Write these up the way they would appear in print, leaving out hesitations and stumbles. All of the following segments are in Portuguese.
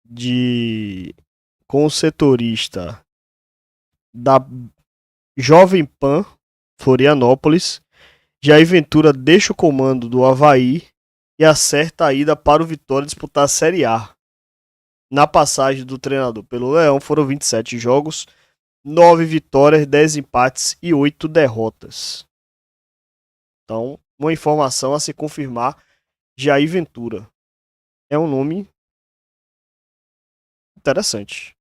de com o setorista da Jovem Pan Florianópolis, Jair Ventura deixa o comando do Avaí e acerta a ida para o Vitória disputar a Série A. Na passagem do treinador pelo Leão foram 27 jogos, 9 vitórias, 10 empates e 8 derrotas. Então, uma informação a se confirmar, Jair Ventura. É um nome interessante.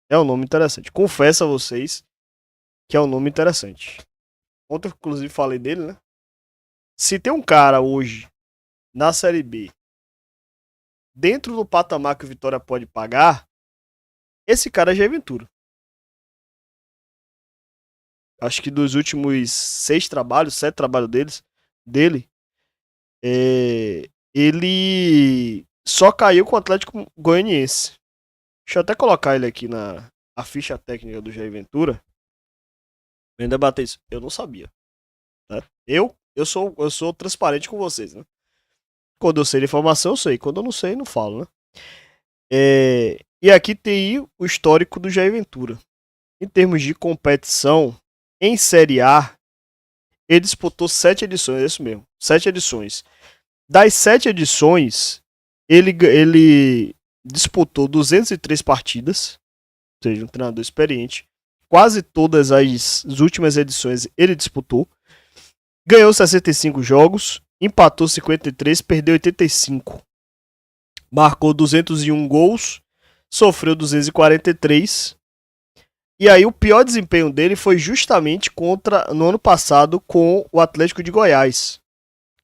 É um nome interessante. Confesso a vocês que é um nome interessante. Ontem, inclusive, falei dele, né? Se tem um cara hoje na Série B, dentro do patamar que o Vitória pode pagar, esse cara é Jair Ventura. Acho que dos últimos 7 trabalhos dele, ele só caiu com o Atlético Goianiense. Deixa eu até colocar ele aqui na a ficha técnica do Jair Ventura. Eu ainda bater isso. Eu não sabia. Tá? Eu sou transparente com vocês, né? Quando eu sei de informação, eu sei. Quando eu não sei, não falo, né? E aqui tem o histórico do Jair Ventura. Em termos de competição, em Série A, ele disputou 7 edições, é isso mesmo, 7 edições. Das 7 edições, ele disputou 203 partidas, ou seja, um treinador experiente. Quase todas as últimas edições ele disputou. Ganhou 65 jogos, empatou 53, perdeu 85. Marcou 201 gols, sofreu 243. E aí o pior desempenho dele foi justamente no ano passado com o Atlético de Goiás,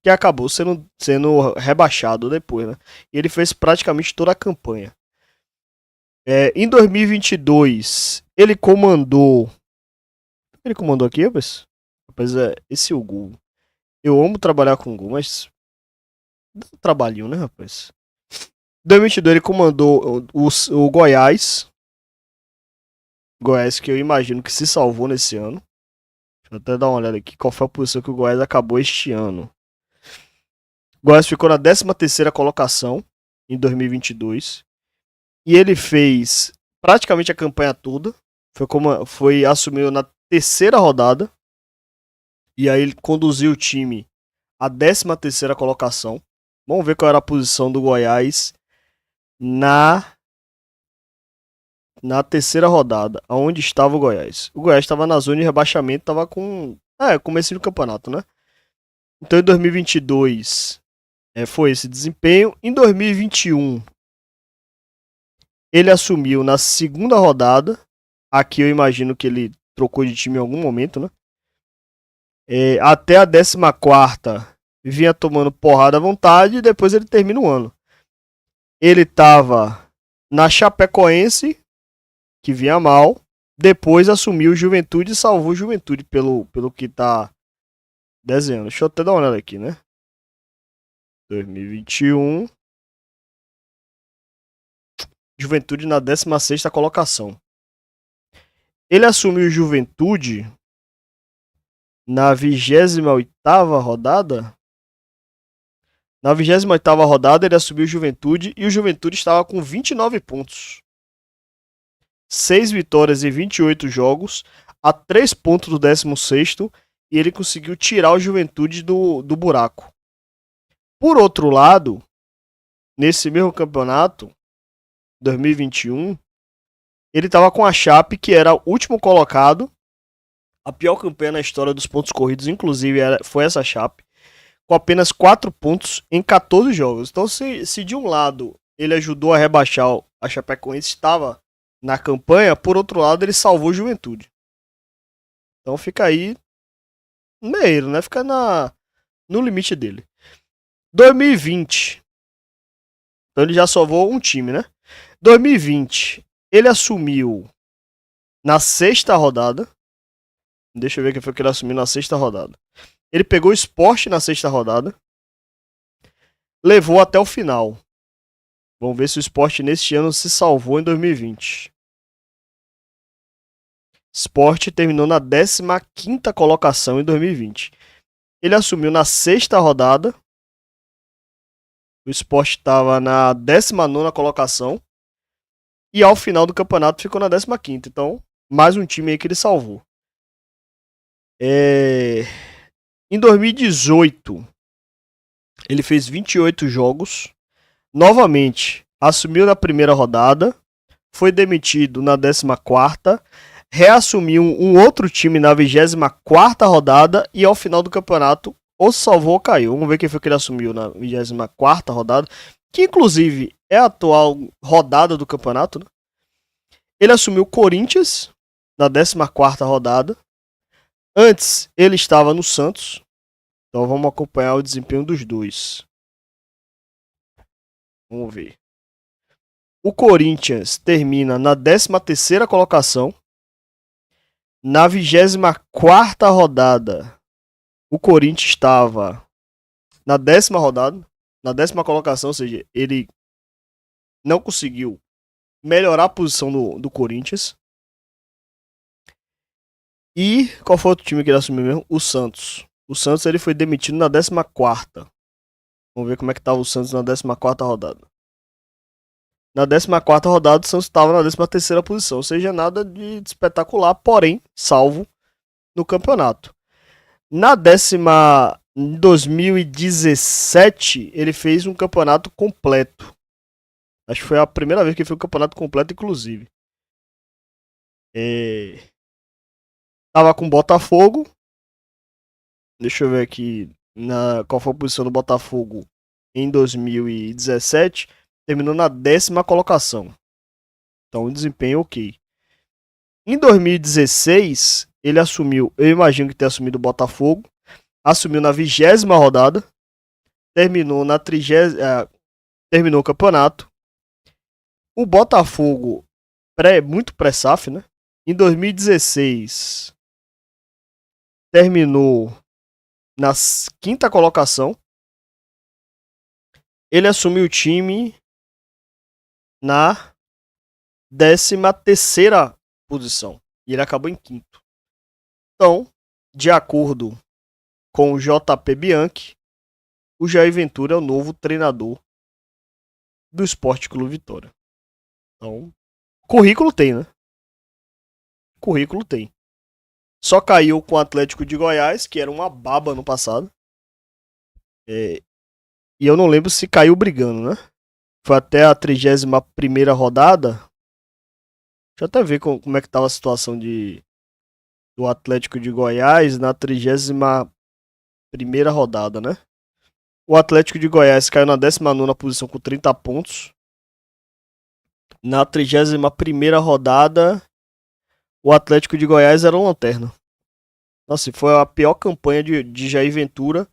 que acabou sendo rebaixado depois, né? E ele fez praticamente toda a campanha. Em 2022, ele comandou aqui, rapaz? Rapaz, esse é o Gol. Eu amo trabalhar com Gol, mas dá um trabalhinho, né, rapaz? Em 2022 ele comandou o Goiás. Goiás que eu imagino que se salvou nesse ano. Deixa eu até dar uma olhada aqui qual foi a posição que o Goiás acabou este ano. O Goiás ficou na 13ª colocação em 2022. E ele fez praticamente a campanha toda. Assumiu na 3ª rodada. E aí ele conduziu o time à 13ª colocação. Vamos ver qual era a posição do Goiás na 3ª rodada. Aonde estava o Goiás? O Goiás estava na zona de rebaixamento, estava com começo do campeonato, né? Então em 2022 foi esse desempenho. Em 2021 ele assumiu na 2ª rodada. Aqui eu imagino que ele trocou de time em algum momento, né? Até a 14ª vinha tomando porrada à vontade e depois ele termina o ano. Ele estava na Chapecoense, que vinha mal. Depois assumiu o Juventude e salvou o Juventude pelo que tá desenhando. Deixa eu até dar uma olhada aqui, né? 2021. Juventude na 16ª colocação. Ele assumiu o Juventude na 28ª rodada. Na 28ª rodada ele assumiu o Juventude e o Juventude estava com 29 pontos. 6 vitórias em 28 jogos, a 3 pontos do 16º, e ele conseguiu tirar o Juventude do buraco. Por outro lado, nesse mesmo campeonato, 2021, ele estava com a Chape, que era o último colocado, a pior campanha na história dos pontos corridos, inclusive foi essa Chape, com apenas 4 pontos em 14 jogos. Então, se de um lado ele ajudou a rebaixar a Chapecoense, estava na campanha, por outro lado ele salvou a Juventude. Então fica aí meio, né? Fica no limite dele. 2020. Então ele já salvou um time, né? 2020. Ele assumiu na 6ª rodada. Deixa eu ver quem foi que ele assumiu na 6ª rodada. Ele pegou o Sport na 6ª rodada. Levou até o final. Vamos ver se o Sport neste ano se salvou em 2020. Sport terminou na 15ª colocação em 2020. Ele assumiu na 6ª rodada. O Sport estava na 19ª colocação. E ao final do campeonato ficou na 15ª. Então, mais um time aí que ele salvou. Em 2018, ele fez 28 jogos. Novamente, assumiu na primeira rodada. Foi demitido na 14ª. Reassumiu um outro time na 24ª rodada. E ao final do campeonato, ou salvou ou caiu. Vamos ver quem foi que ele assumiu na 24ª rodada. Que inclusive é a atual rodada do campeonato, né? Ele assumiu o Corinthians na 14ª rodada. Antes, ele estava no Santos. Então vamos acompanhar o desempenho dos dois. Vamos ver. O Corinthians termina na 13ª colocação. Na 24ª rodada, o Corinthians estava na 10ª rodada, na 10ª colocação, ou seja, ele não conseguiu melhorar a posição do Corinthians. E qual foi outro time que ele assumiu mesmo? O Santos. O Santos ele foi demitido na 14ª. Vamos ver como é que estava o Santos na 14ª rodada. Na 14ª rodada, o Santos estava na 13ª posição. Ou seja, nada de espetacular, porém, salvo no campeonato. Em 2017, ele fez um campeonato completo. Acho que foi a primeira vez que ele fez um campeonato completo, inclusive. Tava com o Botafogo. Deixa eu ver aqui qual foi a posição do Botafogo em 2017. Terminou na 10ª colocação. Então, um desempenho ok. Em 2016, ele assumiu, eu imagino que tenha assumido o Botafogo. Assumiu na 20ª rodada. Terminou na 30ª. Terminou o campeonato. O Botafogo, muito pré-SAF, né? Em 2016, terminou na 5ª colocação. Ele assumiu o time na 13ª posição. E ele acabou em 5º. Então, de acordo com o JP Bianchi, o Jair Ventura é o novo treinador do Sport Clube Vitória. Então, currículo tem, né? Currículo tem. Só caiu com o Atlético de Goiás, que era uma baba no passado. E eu não lembro se caiu brigando, né? Foi até a 31ª rodada. Deixa eu até ver como é que tava a situação do Atlético de Goiás na 31ª rodada, né? O Atlético de Goiás caiu na 19ª posição com 30 pontos. Na 31ª rodada, o Atlético de Goiás era um lanterna. Nossa, foi a pior campanha de Jair Ventura.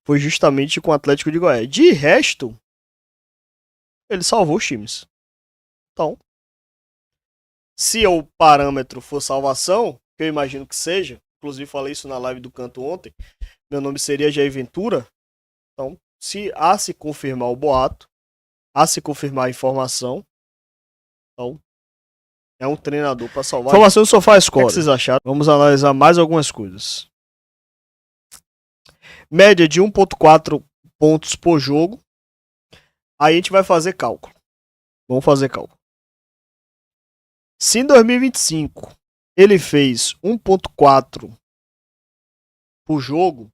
Foi justamente com o Atlético de Goiás. De resto, ele salvou os times. Então, se o parâmetro for salvação, que eu imagino que seja, inclusive falei isso na live do Canto ontem, meu nome seria Jair Ventura. Então, se confirmar o boato, se confirmar a informação, então, é um treinador para salvar. Informação do Sofá Score. O que vocês acharam? Vamos analisar mais algumas coisas. Média de 1.4 pontos por jogo. Aí a gente vai fazer cálculo. Vamos fazer cálculo. Se em 2025 ele fez 1.4 por jogo,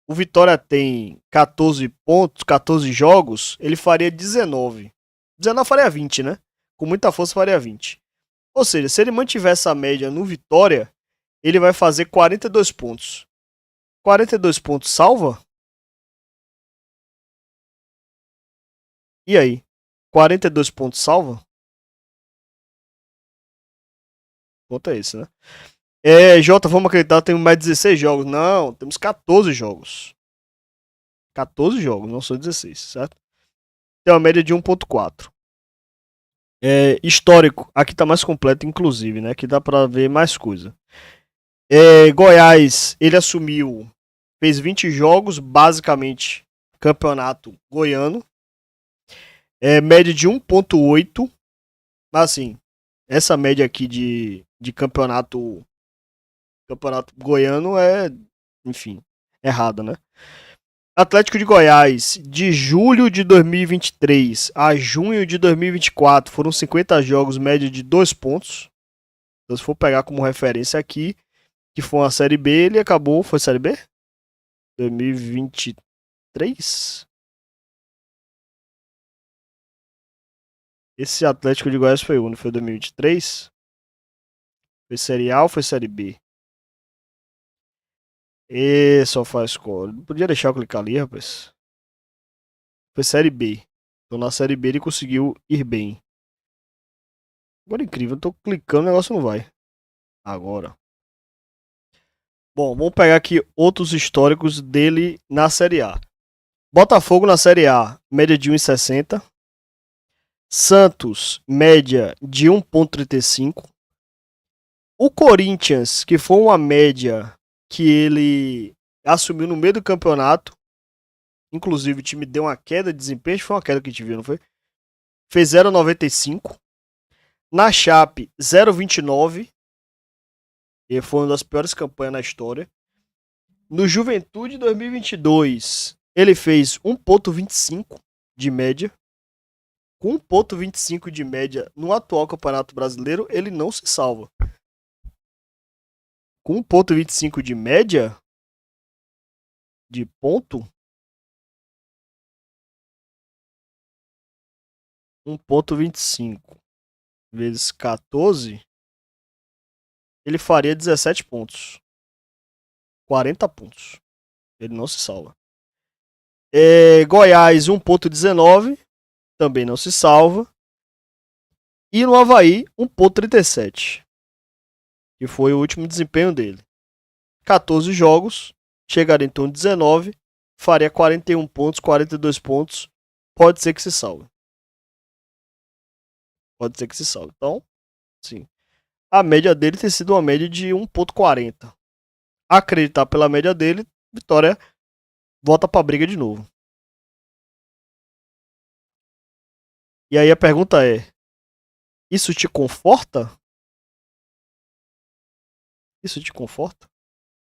o Vitória tem 14 pontos, 14 jogos, ele faria 19. 19 faria 20, né? Com muita força faria 20. Ou seja, se ele mantiver essa média no Vitória, ele vai fazer 42 pontos. 42 pontos salva? E aí? 42 pontos salva? O ponto é esse, né? Jota, vamos acreditar, temos mais 16 jogos. Não, temos 14 jogos. 14 jogos, não são 16, certo? Tem uma média de 1.4. Histórico, aqui tá mais completo, inclusive, né? Que dá pra ver mais coisa. Goiás, ele assumiu, fez 20 jogos, basicamente campeonato goiano. Média de 1.8. Mas assim, essa média aqui de campeonato goiano é, enfim, errada, né? Atlético de Goiás, de julho de 2023 a junho de 2024, foram 50 jogos, média de 2 pontos. Então, se for pegar como referência aqui, que foi uma Série B, ele acabou. Foi Série B? 2023? Esse Atlético de Goiás foi o não foi 2023? Foi Série A ou foi Série B? E só faz score. Não podia deixar eu clicar ali, rapaz. Foi Série B. Então na Série B ele conseguiu ir bem. Agora é incrível, eu tô clicando, o negócio não vai. Agora. Bom, vamos pegar aqui outros históricos dele na Série A. Botafogo na Série A, média de 1,60. Santos, média de 1,35. O Corinthians, que foi uma média que ele assumiu no meio do campeonato. Inclusive o time deu uma queda de desempenho, foi uma queda que a gente viu, não foi? Fez 0,95. Na Chape, 0,29. E foi uma das piores campanhas na história. No Juventude 2022, ele fez 1,25 de média. Com 1,25 de média no atual Campeonato Brasileiro, ele não se salva. Com 1,25 de média de ponto, 1,25 vezes 14, ele faria 17 pontos. 40 pontos. Ele não se salva. Goiás, 1,19. Também não se salva. E no Avaí, 1,37. Que foi o último desempenho dele. 14 jogos. Chegaria em torno de 19. Faria 41 pontos, 42 pontos. Pode ser que se salve. Pode ser que se salve. Então, sim. A média dele tem sido uma média de 1,40. Acreditar pela média dele, Vitória volta pra briga de novo. E aí a pergunta é: isso te conforta? Isso te conforta?